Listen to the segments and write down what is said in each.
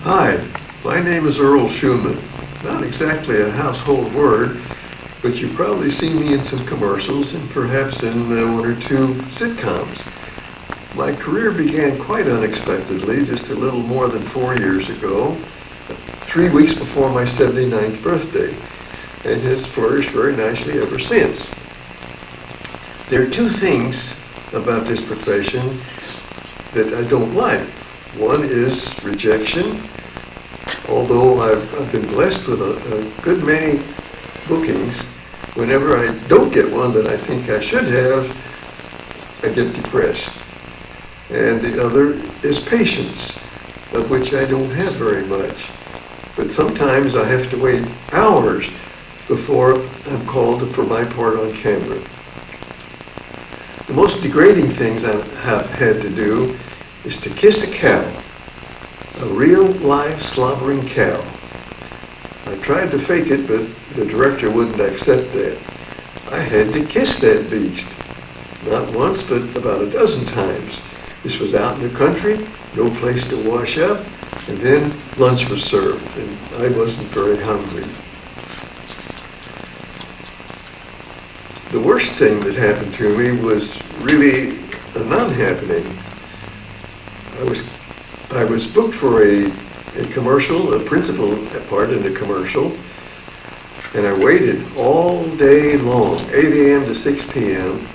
Hi, my name is Earl Schumann. Not exactly a household word, but you've probably seen me in some commercials and perhaps in one or two sitcoms. My career began quite unexpectedly, just a little more than 4 years ago, 3 weeks before my 79th birthday, and has flourished very nicely ever since. There are two things about this profession that I don't like. One is rejection. Although I've been blessed with a good many bookings, whenever I don't get one that I think I should have, I get depressed. And the other is patience, of which I don't have very much. But sometimes I have to wait hours before I'm called for my part on camera. The most degrading things I have had to do is to kiss a cow, a real live slobbering cow. I tried to fake it, but the director wouldn't accept that. I had to kiss that beast. Not once, but about a dozen times. This was out in the country, no place to wash up, and then lunch was served, and I wasn't very hungry. The worst thing that happened to me was really a non-happening. I was booked for a commercial, a principal part in a commercial, and I waited all day long, 8 a.m. to 6 p.m.,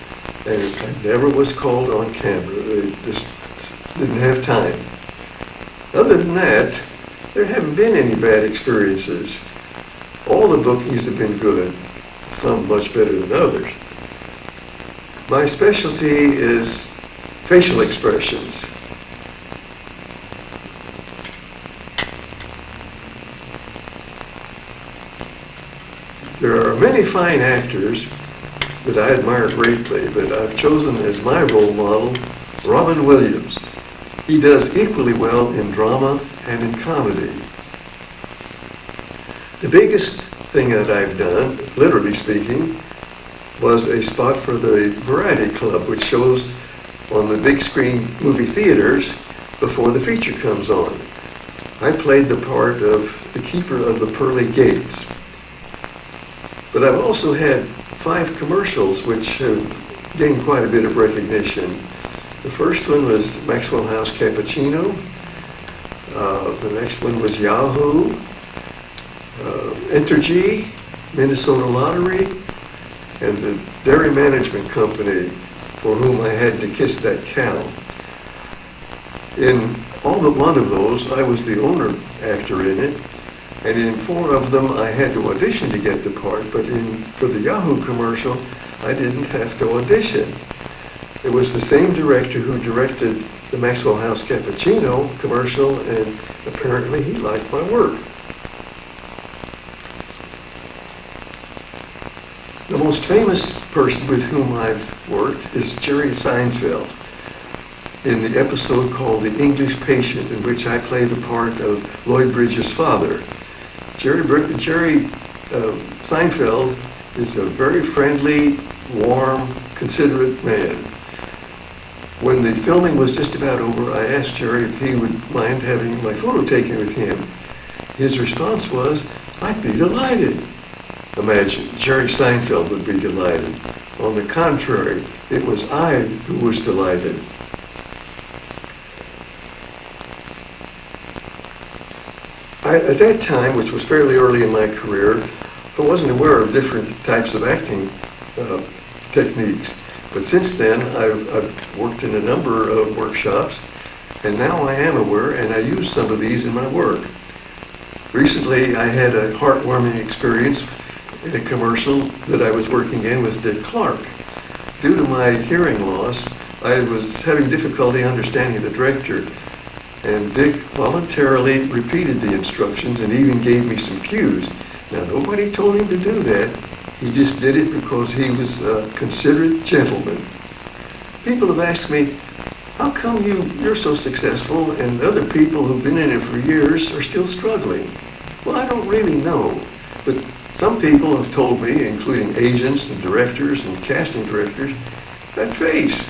and I never was called on camera. They just didn't have time. Other than that, there haven't been any bad experiences. All the bookings have been good, some much better than others. My specialty is facial expressions. There are many fine actors that I admire greatly, but I've chosen as my role model Robin Williams. He does equally well in drama and in comedy. The biggest thing that I've done, literally speaking, was a spot for the Variety Club, which shows on the big screen movie theaters before the feature comes on. I played the part of the keeper of the pearly gates. But I've also had 5 commercials which have gained quite a bit of recognition. The first one was Maxwell House Cappuccino. The next one was Yahoo, Entergy, Minnesota Lottery, and the Dairy Management Company, for whom I had to kiss that cow. In all but one of those, I was the owner actor in it. And in 4 of them, I had to audition to get the part, but for the Yahoo commercial, I didn't have to audition. It was the same director who directed the Maxwell House Cappuccino commercial, and apparently he liked my work. The most famous person with whom I've worked is Jerry Seinfeld, in the episode called The English Patient, in which I play the part of Lloyd Bridges' father. Jerry Seinfeld is a very friendly, warm, considerate man. When the filming was just about over, I asked Jerry if he would mind having my photo taken with him. His response was, "I'd be delighted." Imagine, Jerry Seinfeld would be delighted. On the contrary, it was I who was delighted. At that time, which was fairly early in my career, I wasn't aware of different types of acting techniques. But since then, I've worked in a number of workshops, and now I am aware, and I use some of these in my work. Recently, I had a heartwarming experience in a commercial that I was working in with Dick Clark. Due to my hearing loss, I was having difficulty understanding the director, and Dick voluntarily repeated the instructions and even gave me some cues. Now, nobody told him to do that. He just did it because he was a considerate gentleman. People have asked me, how come you're so successful and other people who've been in it for years are still struggling? Well, I don't really know, but some people have told me, including agents and directors and casting directors, that face.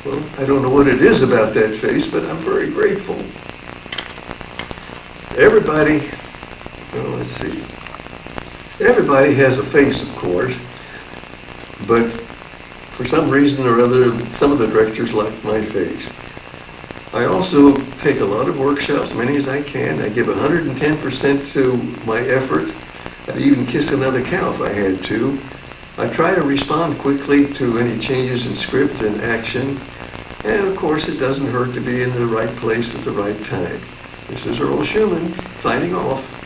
Well, I don't know what it is about that face, but I'm very grateful. Everybody, well, let's see. Everybody has a face, of course, but for some reason or other, some of the directors like my face. I also take a lot of workshops, many as I can. I give 110% to my effort. I'd even kiss another cow if I had to. I try to respond quickly to any changes in script and action. And of course, it doesn't hurt to be in the right place at the right time. This is Earl Schumann, signing off.